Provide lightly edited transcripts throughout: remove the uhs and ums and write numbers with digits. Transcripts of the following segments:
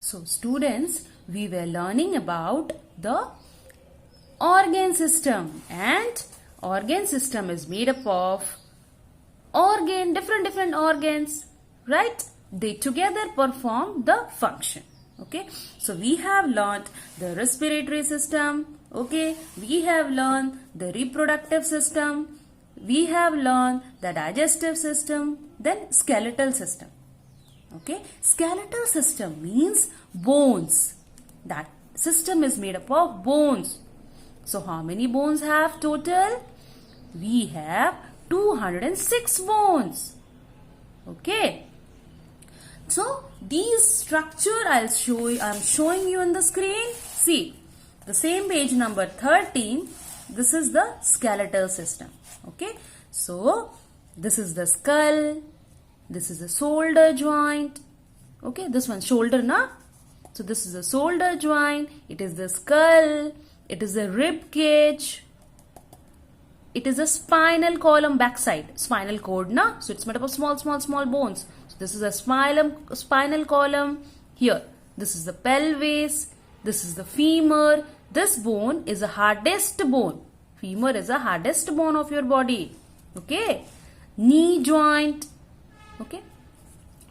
So students, we were learning about the organ system, and organ system is made up of different organs, right? They together perform the function. Okay, so we have learned the respiratory system. Okay, we have learned the reproductive system. We have learned the digestive system, then skeletal system. Okay, skeletal system means bones. That system is made up of bones. So how many bones have total? We have 206 bones. Okay. So these structure I'm showing you on the screen. See, the same page number 13. This is the skeletal system. Okay. So this is the skull. This is the shoulder joint. Okay, this one shoulder, na? So this is the shoulder joint. It is the skull. It is the rib cage. It is the spinal column backside. Spinal cord, na? So it's made up of small bones. So this is the spinal column. Here, this is the pelvis. This is the femur. This bone is the hardest bone. Femur is the hardest bone of your body. Okay. Knee joint. Okay,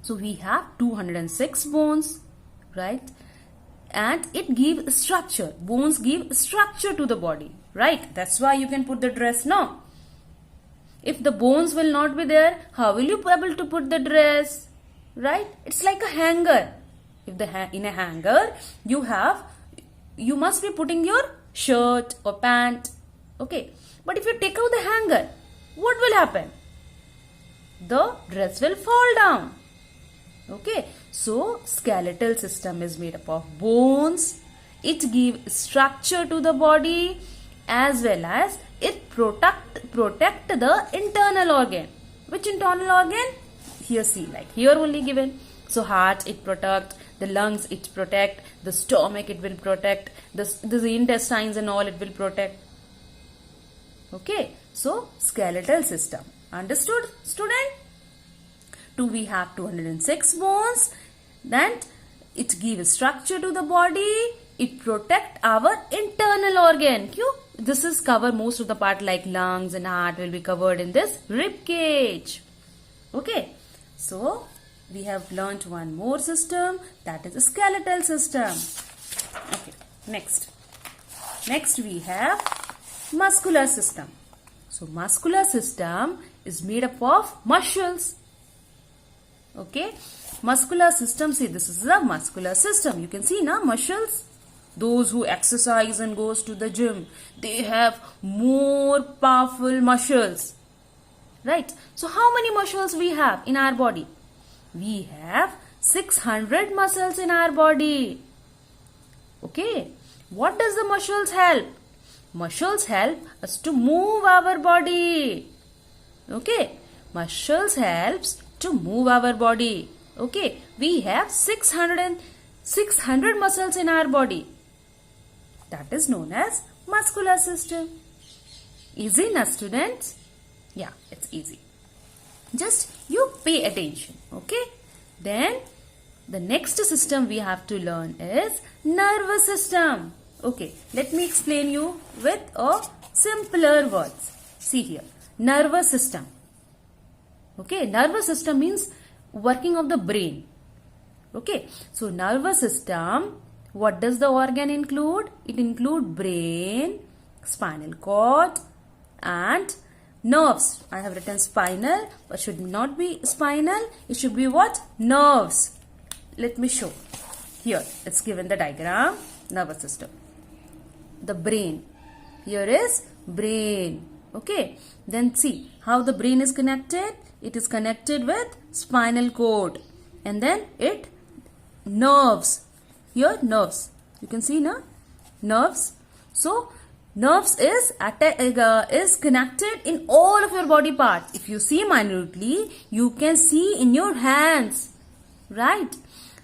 so we have 206 bones, right? And it gives structure. Bones give structure to the body, right? That's why you can put the dress, no? If the bones will not be there, how will you be able to put the dress, right? It's like a hanger. If in a hanger, you must be putting your shirt or pant, okay? But if you take out the hanger, what will happen? The dress will fall down. Okay, so skeletal system is made up of bones. It gives structure to the body as well as it protect the internal organ. Which internal organ? Here see, like here only given. So heart it protect, the lungs it protect, the stomach it will protect, the intestines and all it will protect. Okay, so skeletal system. Understood, student? We have 206 bones. Then it gives structure to the body. It protects our internal organ. This is cover most of the part like lungs and heart will be covered in this rib cage. Okay. So we have learnt one more system, that is a skeletal system. Okay. Next we have muscular system. So muscular system is made up of muscles. Okay, muscular system, see this is the muscular system. You can see now muscles. Those who exercise and goes to the gym, they have more powerful muscles. Right? So how many muscles we have in our body? We have 600 muscles in our body. Okay, what does the muscles help? Muscles help us to move our body. Okay, muscles helps to move our body. Okay, we have 600 muscles in our body. That is known as muscular system. Easy, na students? Yeah, it's easy. Just you pay attention. Okay, then the next system we have to learn is nervous system. Okay, let me explain you with a simpler words. See here, nervous system. Okay, nervous system means working of the brain. Okay, so nervous system, what does the organ include? It includes brain, spinal cord and nerves. I have written spinal, but should not be spinal. It should be what? Nerves. Let me show. Here, it's given the diagram, nervous system. The brain. Here is brain. Okay, then see how the brain is connected. It is connected with spinal cord and then it nerves. Here nerves. You can see now nerves. So nerves is connected in all of your body parts. If you see minutely, you can see in your hands. Right?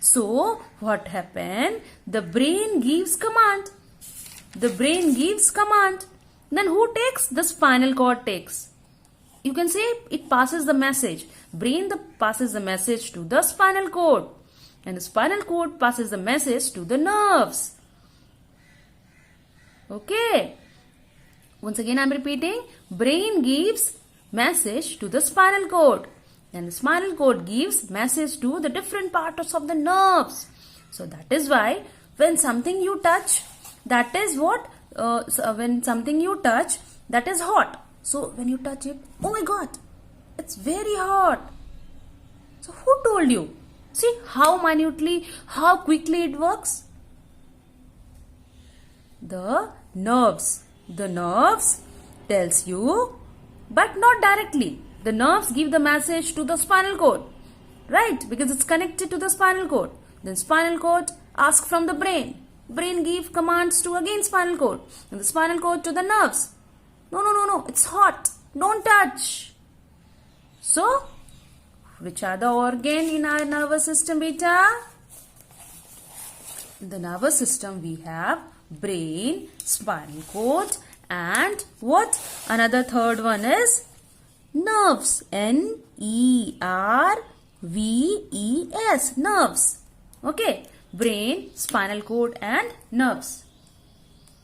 So what happened? The brain gives command. The brain gives command. Then who takes? The spinal cord takes. You can say it passes the message. Brain passes the message to the spinal cord. and the spinal cord passes the message to the nerves. Okay. Once again I am repeating. Brain gives message to the spinal cord, and the spinal cord gives message to the different parts of the nerves. So that is why when something you touch, that is what when something you touch, that is hot. So when you touch it, oh my god, it's very hot. So who told you? See how minutely, how quickly it works. The nerves tells you, but not directly. The nerves give the message to the spinal cord, right? Because it's connected to the spinal cord. Then spinal cord asks from the brain. Brain give commands to again spinal cord, and the spinal cord to the nerves. No, it's hot. Don't touch. So, which are the organ in our nervous system, beta? In the nervous system we have brain, spinal cord, and what? Another third one is nerves. N-E-R-V-E-S. Nerves. Okay. Brain, spinal cord, and nerves.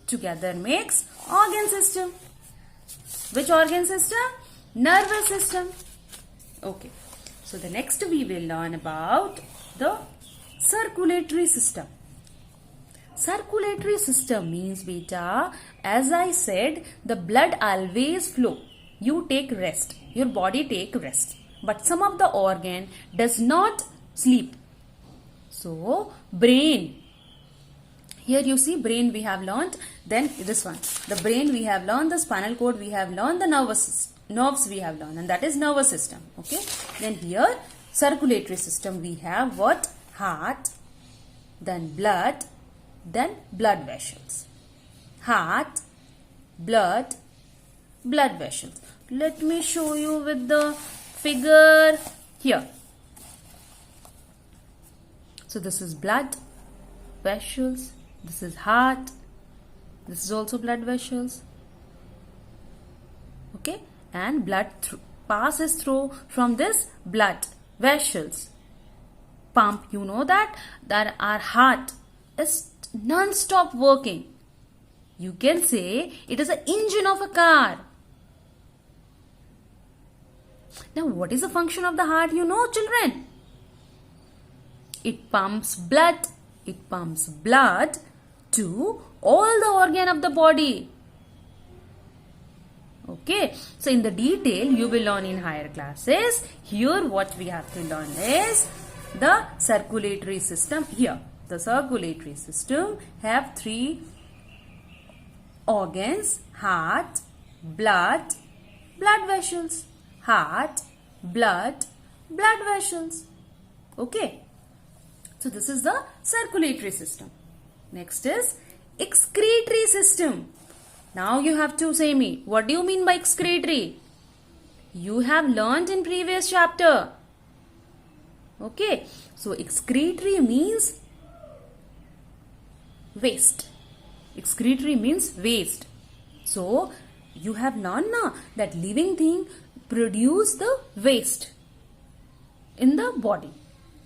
Together makes organ system. Which organ system? Nervous system. Okay. So the next we will learn about the circulatory system. Circulatory system means, beta, as I said, the blood always flow. You take rest. Your body take rest. But some of the organ does not sleep. So, brain. Here you see brain we have learnt. Then this one. The brain we have learned. The spinal cord we have learned. The nerves we have learned. And that is nervous system. Okay. Then here circulatory system we have what? Heart. Then blood. Then blood vessels. Heart, blood vessels. Let me show you with the figure here. So this is blood vessels. This is heart. This is also blood vessels. Okay. And blood passes through from this blood vessels. Pump. You know that our heart is non-stop working. You can say it is an engine of a car. Now what is the function of the heart, you know, children? It pumps blood. It pumps blood to all the organ of the body. Okay. So in the detail you will learn in higher classes. Here what we have to learn is the circulatory system here. The circulatory system have three organs: heart, blood vessels. Heart, blood vessels. Okay. So this is the circulatory system. Next is excretory system. Now you have to say me, what do you mean by excretory? You have learned in previous chapter. Okay. So excretory means waste. Excretory means waste. So you have learned now that living thing produce the waste in the body.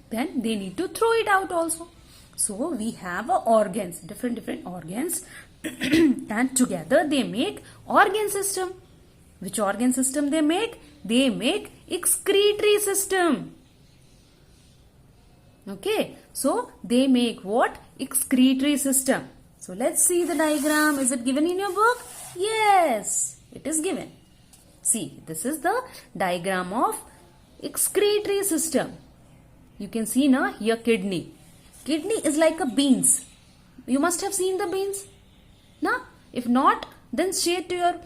Then they need to throw it out also. So we have organs, different organs and together they make organ system. Which organ system they make? They make excretory system. Okay. So they make what? Excretory system. So let's see the diagram. Is it given in your book? Yes, it is given. See, this is the diagram of excretory system. You can see now here kidney. Kidney is like a beans. You must have seen the beans. Now, if not, then say it to your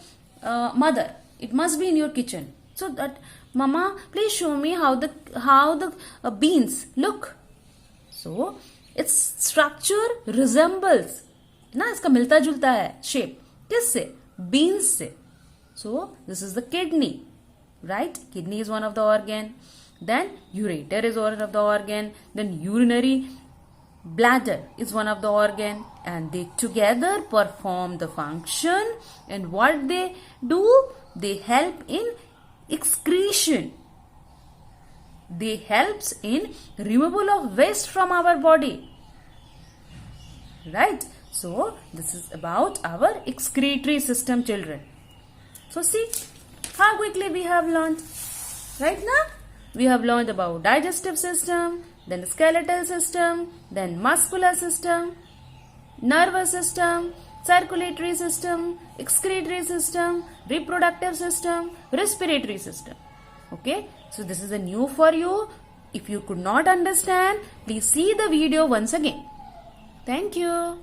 mother. It must be in your kitchen. So that, Mama, please show me how the beans look. So its structure resembles, ना इसका मिलता जुलता है shape किससे? Beans से. So this is the kidney, right? Kidney is one of the organ. Then ureter is one of the organ. Then urinary bladder is one of the organ, and they together perform the function. And what they do? They help in excretion. They helps in removal of waste from our body. Right? So, this is about our excretory system, children. So, see how quickly we have learned. Right now, we have learned about digestive system, then skeletal system, then muscular system, nervous system, circulatory system, excretory system, reproductive system, respiratory system. Okay, so this is a new for you. If you could not understand, please see the video once again. Thank you.